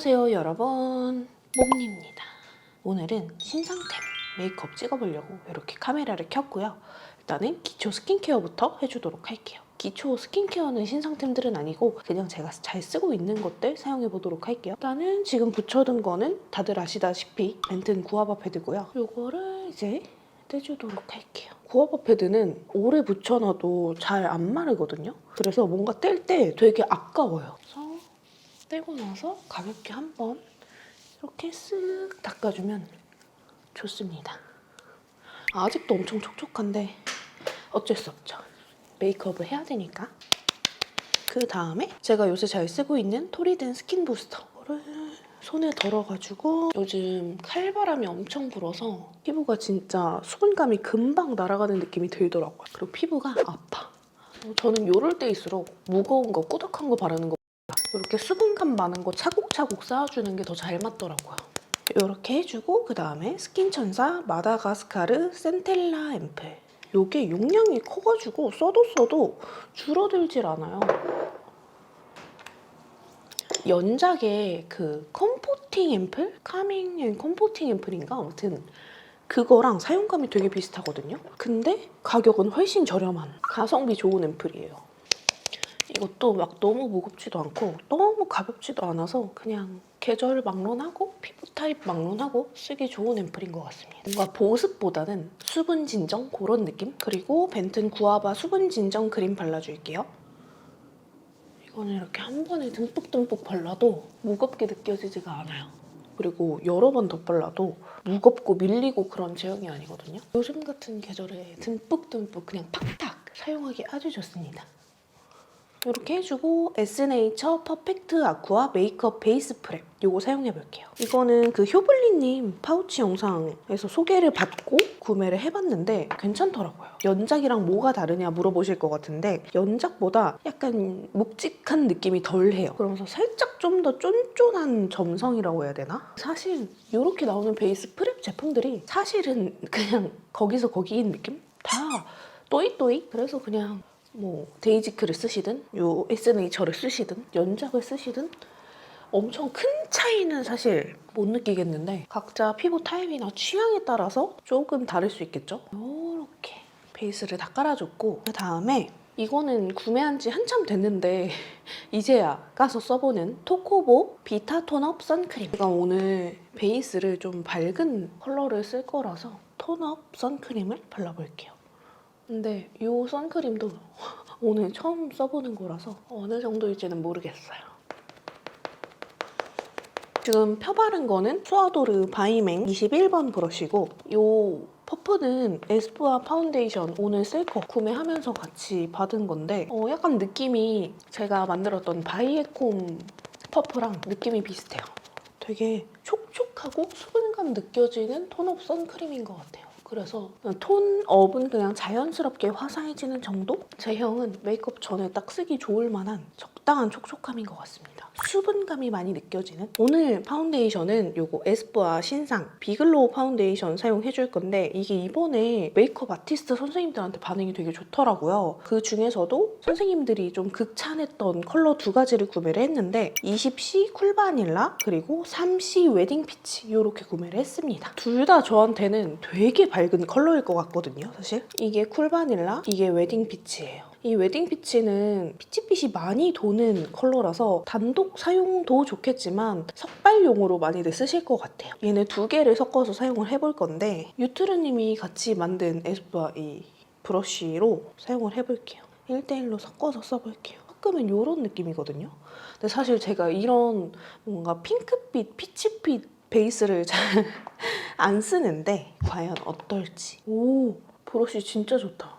안녕하세요 여러분, 몽니입니다. 오늘은 신상템 메이크업 찍어보려고 이렇게 카메라를 켰고요. 일단은 기초 스킨케어부터 해주도록 할게요. 기초 스킨케어는 신상템들은 아니고 그냥 제가 잘 쓰고 있는 것들 사용해보도록 할게요. 일단은 지금 붙여둔 거는 다들 아시다시피 벤튼 구아바 패드고요. 이거를 이제 떼주도록 할게요. 구아바 패드는 오래 붙여놔도 잘 안 마르거든요. 그래서 뭔가 뗄 때 되게 아까워요. 그래서 떼고 나서 가볍게 한번 이렇게 쓱 닦아주면 좋습니다. 아직도 엄청 촉촉한데 어쩔 수 없죠. 메이크업을 해야 되니까. 그 다음에 제가 요새 잘 쓰고 있는 토리든 스킨 부스터를 손에 덜어가지고 요즘 칼바람이 엄청 불어서 피부가 진짜 수분감이 금방 날아가는 느낌이 들더라고요. 그리고 피부가 아파. 저는 요럴 때일수록 무거운 거, 꾸덕한 거 바르는 거 이렇게 수분감 많은 거 차곡차곡 쌓아주는 게 더 잘 맞더라고요. 이렇게 해주고 그 다음에 스킨천사 마다가스카르 센텔라 앰플. 이게 용량이 커가지고 써도 줄어들질 않아요. 연작의 그 컴포팅 앰플? 카밍 앤 컴포팅 앰플인가? 아무튼 그거랑 사용감이 되게 비슷하거든요. 근데 가격은 훨씬 저렴한 가성비 좋은 앰플이에요. 이것도 막 너무 무겁지도 않고 너무 가볍지도 않아서 그냥 계절 막론하고 피부 타입 막론하고 쓰기 좋은 앰플인 것 같습니다. 뭔가 보습보다는 수분 진정 그런 느낌? 그리고 벤튼 구아바 수분 진정 크림 발라줄게요. 이거는 이렇게 한 번에 듬뿍듬뿍 발라도 무겁게 느껴지지가 않아요. 그리고 여러 번 덧발라도 무겁고 밀리고 그런 제형이 아니거든요. 요즘 같은 계절에 듬뿍듬뿍 그냥 팍팍 사용하기 아주 좋습니다. 이렇게 해주고 에스네이처 퍼펙트 아쿠아 메이크업 베이스 프랩 이거 사용해볼게요. 이거는 그 효블리님 파우치 영상에서 소개를 받고 구매를 해봤는데 괜찮더라고요. 연작이랑 뭐가 다르냐 물어보실 것 같은데 연작보다 약간 묵직한 느낌이 덜해요. 그러면서 살짝 좀 더 쫀쫀한 점성이라고 해야 되나? 사실 이렇게 나오는 베이스 프랩 제품들이 사실은 그냥 거기서 거기인 느낌? 다 또이또이? 그래서 그냥 뭐 데이지크를 쓰시든 요 에스네이처를 쓰시든 연작을 쓰시든 엄청 큰 차이는 사실 못 느끼겠는데 각자 피부 타입이나 취향에 따라서 조금 다를 수 있겠죠? 이렇게 베이스를 다 깔아줬고 그 다음에 이거는 구매한 지 한참 됐는데 이제야 까서 써보는 토코보 비타 톤업 선크림. 제가 오늘 베이스를 좀 밝은 컬러를 쓸 거라서 톤업 선크림을 발라볼게요. 근데 이 선크림도 오늘 처음 써보는 거라서 어느 정도일지는 모르겠어요. 지금 펴바른 거는 수아도르 바이맹 21번 브러쉬고 이 퍼프는 에스쁘아 파운데이션 오늘 쓸 거 구매하면서 같이 받은 건데 약간 느낌이 제가 만들었던 바이에콤 퍼프랑 느낌이 비슷해요. 되게 촉촉하고 수분감 느껴지는 톤업 선크림인 것 같아요. 그래서 톤업은 그냥 자연스럽게 화사해지는 정도? 제형은 메이크업 전에 딱 쓰기 좋을 만한 적당한 촉촉함인 것 같습니다. 수분감이 많이 느껴지는? 오늘 파운데이션은 요거 에스쁘아 신상 비글로우 파운데이션 사용해줄 건데 이게 이번에 메이크업 아티스트 선생님들한테 반응이 되게 좋더라고요. 그 중에서도 선생님들이 좀 극찬했던 컬러 두 가지를 구매를 했는데 20C 쿨바닐라 그리고 3C 웨딩 피치 이렇게 구매를 했습니다. 둘 다 저한테는 되게 밝은 컬러일 것 같거든요, 사실. 이게 쿨바닐라, 이게 웨딩 피치예요. 이 웨딩 피치는 피치빛이 많이 도는 컬러라서 단독 사용도 좋겠지만 석발용으로 많이들 쓰실 것 같아요. 얘네 두 개를 섞어서 사용을 해볼 건데 유트르님이 같이 만든 에스쁘아 이 브러쉬로 사용을 해볼게요. 1대1로 섞어서 써볼게요. 섞으면 이런 느낌이거든요. 근데 사실 제가 이런 뭔가 핑크빛, 피치빛 베이스를 잘 안 쓰는데 과연 어떨지. 오, 브러쉬 진짜 좋다.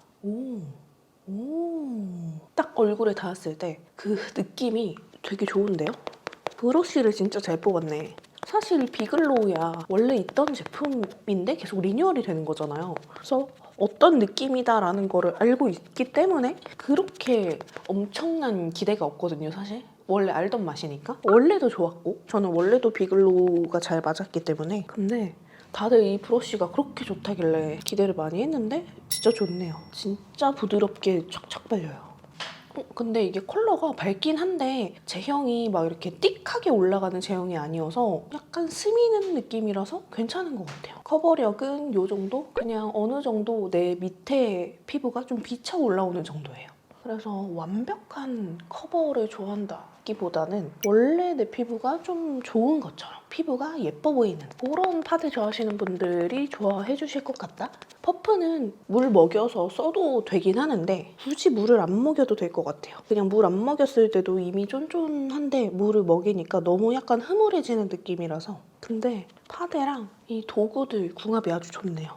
딱 얼굴에 닿았을 때 그 느낌이 되게 좋은데요? 브러쉬를 진짜 잘 뽑았네. 사실 비글로우야 원래 있던 제품인데 계속 리뉴얼이 되는 거잖아요. 그래서 어떤 느낌이다라는 거를 알고 있기 때문에 그렇게 엄청난 기대가 없거든요, 사실. 원래 알던 맛이니까. 원래도 좋았고 저는 원래도 비글로우가 잘 맞았기 때문에 근데 다들 이 브러쉬가 그렇게 좋다길래 기대를 많이 했는데 진짜 좋네요. 진짜 부드럽게 촥촥 발려요. 근데 이게 컬러가 밝긴 한데 제형이 막 이렇게 띡하게 올라가는 제형이 아니어서 약간 스미는 느낌이라서 괜찮은 것 같아요. 커버력은 이 정도? 그냥 어느 정도 내 밑에 피부가 좀 비쳐 올라오는 정도예요. 그래서 완벽한 커버를 좋아한다기보다는 원래 내 피부가 좀 좋은 것처럼 피부가 예뻐 보이는 그런 파데 좋아하시는 분들이 좋아해 주실 것 같다? 퍼프는 물 먹여서 써도 되긴 하는데 굳이 물을 안 먹여도 될 것 같아요. 그냥 물 안 먹였을 때도 이미 쫀쫀한데 물을 먹이니까 너무 약간 흐물해지는 느낌이라서. 근데 파데랑 이 도구들 궁합이 아주 좋네요.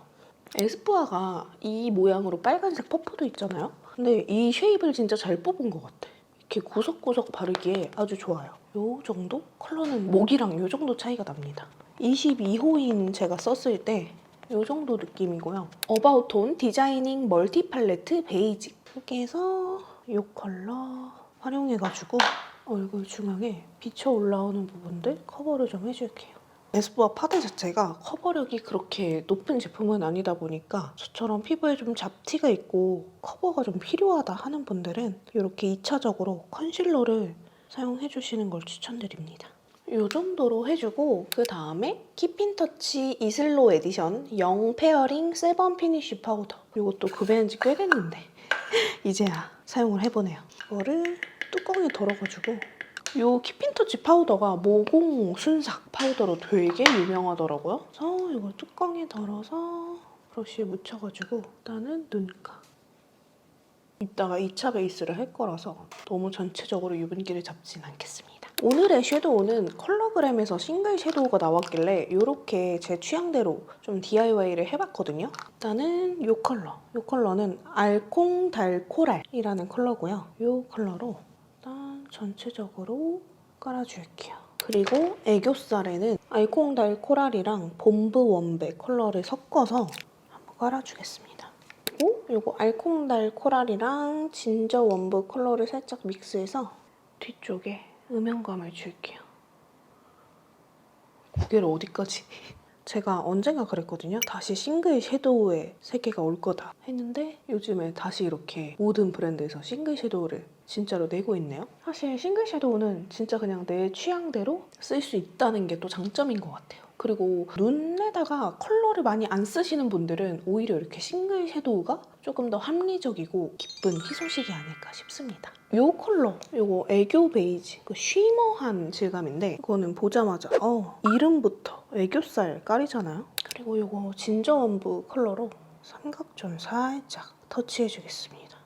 에스쁘아가 이 모양으로 빨간색 퍼프도 있잖아요. 근데 이 쉐입을 진짜 잘 뽑은 것 같아. 이렇게 구석구석 바르기에 아주 좋아요. 요 정도? 컬러는 목이랑 요 정도 차이가 납니다. 22호인 제가 썼을 때 요 정도 느낌이고요. 어바웃톤 디자이닝 멀티 팔레트 베이직 이렇게 해서 요 컬러 활용해가지고 얼굴 중앙에 비쳐 올라오는 부분들 커버를 좀 해줄게요. 에스쁘아 파데 자체가 커버력이 그렇게 높은 제품은 아니다 보니까 저처럼 피부에 좀 잡티가 있고 커버가 좀 필요하다 하는 분들은 이렇게 2차적으로 컨실러를 사용해주시는 걸 추천드립니다. 이 정도로 해주고 그 다음에 킵인터치 이슬로 에디션 영 페어링 세범 피니쉬 파우더. 이것도 구매한 지 꽤 됐는데 이제야 사용을 해보네요. 이거를 뚜껑에 덜어가지고 이 킵인터치 파우더가 모공 순삭 파우더로 되게 유명하더라고요. 그래서 이걸 뚜껑에 덜어서 브러쉬에 묻혀가지고 일단은 눈가. 이따가 2차 베이스를 할 거라서 너무 전체적으로 유분기를 잡진 않겠습니다. 오늘의 섀도우는 컬러그램에서 싱글 섀도우가 나왔길래 이렇게 제 취향대로 좀 DIY를 해봤거든요. 일단은 이 컬러. 이 컬러는 알콩달코랄이라는 컬러고요. 이 컬러로 일단 전체적으로 깔아줄게요. 그리고 애교살에는 알콩달코랄이랑 봄브 웜백 컬러를 섞어서 한번 깔아주겠습니다. 그리고 이거 알콩달코랄이랑 진저 웜브 컬러를 살짝 믹스해서 뒤쪽에 음영감을 줄게요. 고개를 어디까지? 제가 언젠가 그랬거든요. 다시 싱글 섀도우의 세계가 올 거다 했는데 요즘에 다시 이렇게 모든 브랜드에서 싱글 섀도우를 진짜로 내고 있네요. 사실 싱글 섀도우는 진짜 그냥 내 취향대로 쓸 수 있다는 게 또 장점인 것 같아요. 그리고 눈에다가 컬러를 많이 안 쓰시는 분들은 오히려 이렇게 싱글 섀도우가 조금 더 합리적이고 기쁜 희소식이 아닐까 싶습니다. 이 컬러, 이거 애교 베이지, 그 쉬머한 질감인데 이거는 보자마자 이름부터 애교살 깔이잖아요. 그리고 이거 진저 웜브 컬러로 삼각존 살짝 터치해주겠습니다.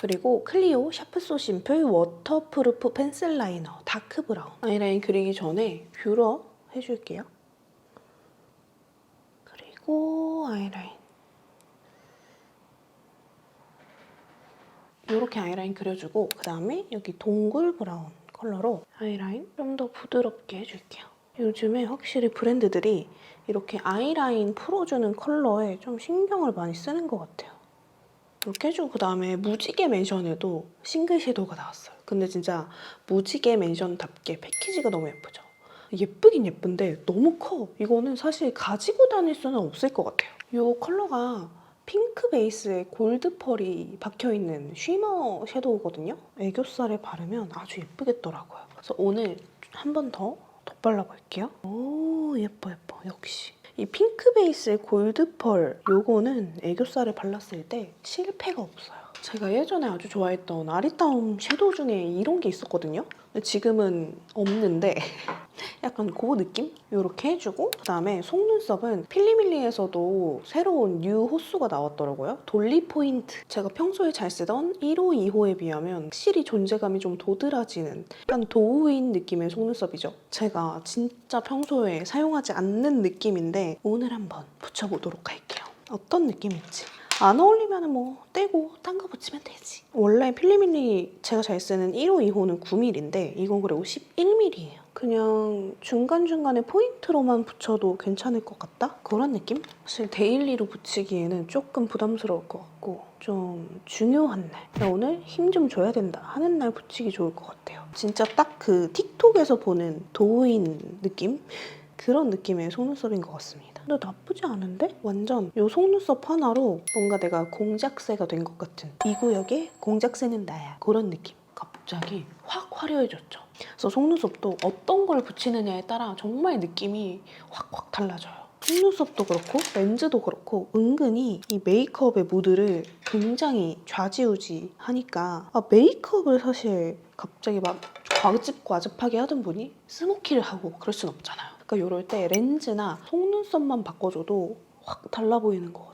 그리고 클리오 샤프소 심플 워터프루프 펜슬 라이너 다크 브라운 아이라인 그리기 전에 뷰러 해줄게요. 그리고 아이라인 이렇게 아이라인 그려주고 그 다음에 여기 동굴 브라운 컬러로 아이라인 좀 더 부드럽게 해줄게요. 요즘에 확실히 브랜드들이 이렇게 아이라인 풀어주는 컬러에 좀 신경을 많이 쓰는 것 같아요. 이렇게 해주고 그 다음에 무지개 맨션에도 싱글 섀도우가 나왔어요. 근데 진짜 무지개 맨션답게 패키지가 너무 예쁘죠? 예쁘긴 예쁜데 너무 커. 이거는 사실 가지고 다닐 수는 없을 것 같아요. 이 컬러가 핑크 베이스에 골드 펄이 박혀있는 쉬머 섀도우거든요. 애교살에 바르면 아주 예쁘겠더라고요. 그래서 오늘 한 번 더 덧발라볼게요. 오 예뻐 예뻐 역시. 이 핑크 베이스의 골드 펄 요거는 애교살에 발랐을 때 실패가 없어요. 제가 예전에 아주 좋아했던 아리따움 섀도우 중에 이런 게 있었거든요. 근데 지금은 없는데 약간 그 느낌? 이렇게 해주고 그다음에 속눈썹은 필리밀리에서도 새로운 뉴 호수가 나왔더라고요. 돌리 포인트. 제가 평소에 잘 쓰던 1호, 2호에 비하면 확실히 존재감이 좀 도드라지는 약간 도우인 느낌의 속눈썹이죠. 제가 진짜 평소에 사용하지 않는 느낌인데 오늘 한번 붙여보도록 할게요. 어떤 느낌일지. 안 어울리면 뭐 떼고 딴 거 붙이면 되지. 원래 필리밀리 제가 잘 쓰는 1호, 2호는 9mm인데 이건 그리고 11mm예요. 그냥 중간중간에 포인트로만 붙여도 괜찮을 것 같다? 그런 느낌? 사실 데일리로 붙이기에는 조금 부담스러울 것 같고 좀 중요한 날, 오늘 힘 좀 줘야 된다 하는 날 붙이기 좋을 것 같아요. 진짜 딱 그 틱톡에서 보는 도우인 느낌? 그런 느낌의 속눈썹인 것 같습니다. 근데 나쁘지 않은데? 완전 이 속눈썹 하나로 뭔가 내가 공작새가 된 것 같은, 이 구역에 공작새는 나야, 그런 느낌. 갑자기 확 화려해졌죠. 그래서 속눈썹도 어떤 걸 붙이느냐에 따라 정말 느낌이 확확 달라져요. 속눈썹도 그렇고 렌즈도 그렇고 은근히 이 메이크업의 무드를 굉장히 좌지우지하니까, 메이크업을 사실 갑자기 막 과즙과즙하게 하던 분이 스모키를 하고 그럴 순 없잖아요. 그러니까 이럴 때 렌즈나 속눈썹만 바꿔줘도 확 달라 보이는 것 같아요.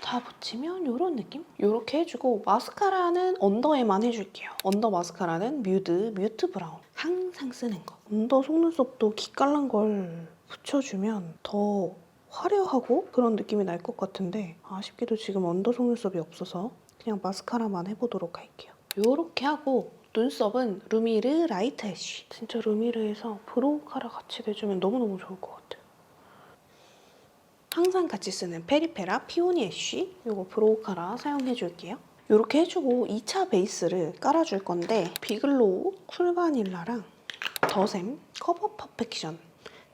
다 붙이면 이런 느낌? 이렇게 해주고 마스카라는 언더에만 해줄게요. 언더 마스카라는 뮤트 브라운. 항상 쓰는 거. 언더 속눈썹도 기깔난 걸 붙여주면 더 화려하고 그런 느낌이 날 것 같은데, 아쉽게도 지금 언더 속눈썹이 없어서 그냥 마스카라만 해보도록 할게요. 이렇게 하고 눈썹은 루미르 라이트 애쉬. 진짜 루미르에서 브로우 카라 같이 내주면 너무너무 좋을 것 같아요. 항상 같이 쓰는 페리페라 피오니 애쉬, 이거 브로우 카라 사용해줄게요. 이렇게 해주고 2차 베이스를 깔아줄 건데, 비글로우 쿨 바닐라랑 더샘 커버 퍼펙션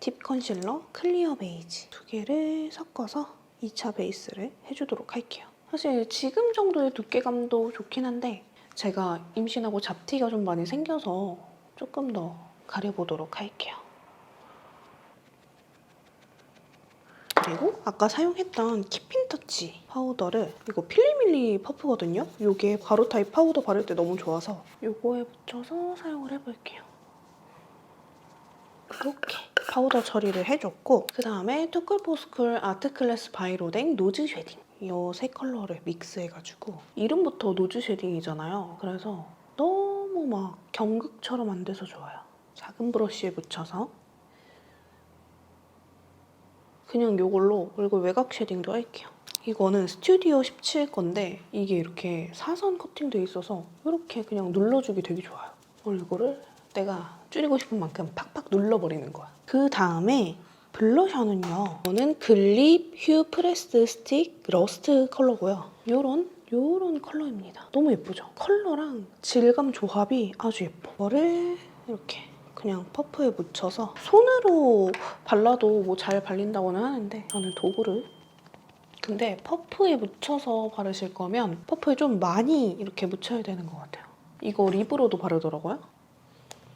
딥 컨실러 클리어 베이지 두 개를 섞어서 2차 베이스를 해주도록 할게요. 사실 지금 정도의 두께감도 좋긴 한데 제가 임신하고 잡티가 좀 많이 생겨서 조금 더 가려보도록 할게요. 그리고 아까 사용했던 키핑터치 파우더를, 이거 필리밀리 퍼프거든요? 이게 바로 타입 파우더 바를 때 너무 좋아서 이거에 묻혀서 사용을 해볼게요. 이렇게 파우더 처리를 해줬고, 그 다음에 투쿨포스쿨 아트클래스 바이로댕 노즈 쉐딩, 이 세 컬러를 믹스해가지고, 이름부터 노즈 쉐딩이잖아요. 그래서 너무 막 경극처럼 안 돼서 좋아요. 작은 브러쉬에 묻혀서 그냥 이걸로 얼굴 외곽 쉐딩도 할게요. 이거는 스튜디오 17 건데 이게 이렇게 사선 커팅돼 있어서 이렇게 그냥 눌러주기 되게 좋아요. 얼굴을 내가 줄이고 싶은 만큼 팍팍 눌러버리는 거야. 그 다음에 블러셔는요. 이거는 글립 휴 프레스 스틱 러스트 컬러고요. 요런 컬러입니다. 너무 예쁘죠? 컬러랑 질감 조합이 아주 예뻐. 이거를 이렇게 그냥 퍼프에 묻혀서 손으로 발라도 뭐 잘 발린다고는 하는데 저는 도구를, 근데 퍼프에 묻혀서 바르실 거면 퍼프에 좀 많이 이렇게 묻혀야 되는 것 같아요. 이거 립으로도 바르더라고요.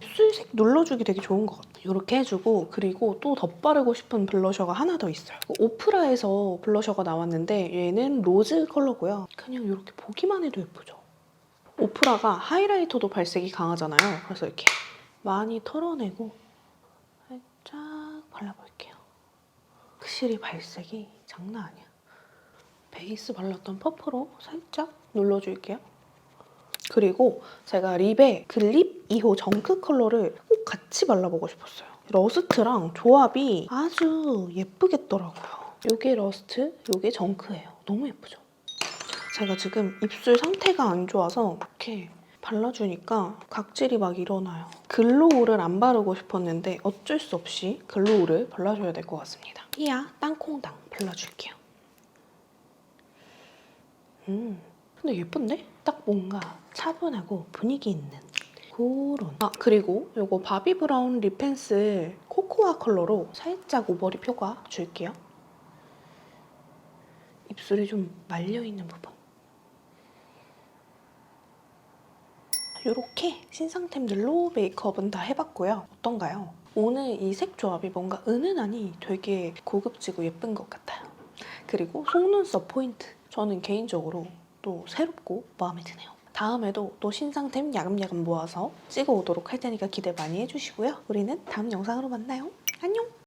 입술색 눌러주기 되게 좋은 것 같아요. 이렇게 해주고, 그리고 또 덧바르고 싶은 블러셔가 하나 더 있어요. 오프라에서 블러셔가 나왔는데 얘는 로즈 컬러고요. 그냥 이렇게 보기만 해도 예쁘죠? 오프라가 하이라이터도 발색이 강하잖아요. 그래서 이렇게 많이 털어내고 살짝 발라볼게요. 확실히 발색이 장난 아니야. 베이스 발랐던 퍼프로 살짝 눌러줄게요. 그리고 제가 립에 글립 2호 정크 컬러를 꼭 같이 발라보고 싶었어요. 러스트랑 조합이 아주 예쁘겠더라고요. 이게 러스트, 이게 정크예요. 너무 예쁘죠? 제가 지금 입술 상태가 안 좋아서 이렇게 발라주니까 각질이 막 일어나요. 글로우를 안 바르고 싶었는데 어쩔 수 없이 글로우를 발라줘야 될 것 같습니다. 삐아 땅콩당 발라줄게요. 근데 예쁜데? 딱 뭔가 차분하고 분위기 있는 그런. 그리고 이거 바비 브라운 립 펜슬 코코아 컬러로 살짝 오버립 효과 줄게요. 입술이 좀 말려있는 부분. 이렇게 신상템들로 메이크업은 다 해봤고요. 어떤가요? 오늘 이 색 조합이 뭔가 은은하니 되게 고급지고 예쁜 것 같아요. 그리고 속눈썹 포인트. 저는 개인적으로 또 새롭고 마음에 드네요. 다음에도 또 신상템 야금야금 모아서 찍어오도록 할 테니까 기대 많이 해주시고요. 우리는 다음 영상으로 만나요. 안녕!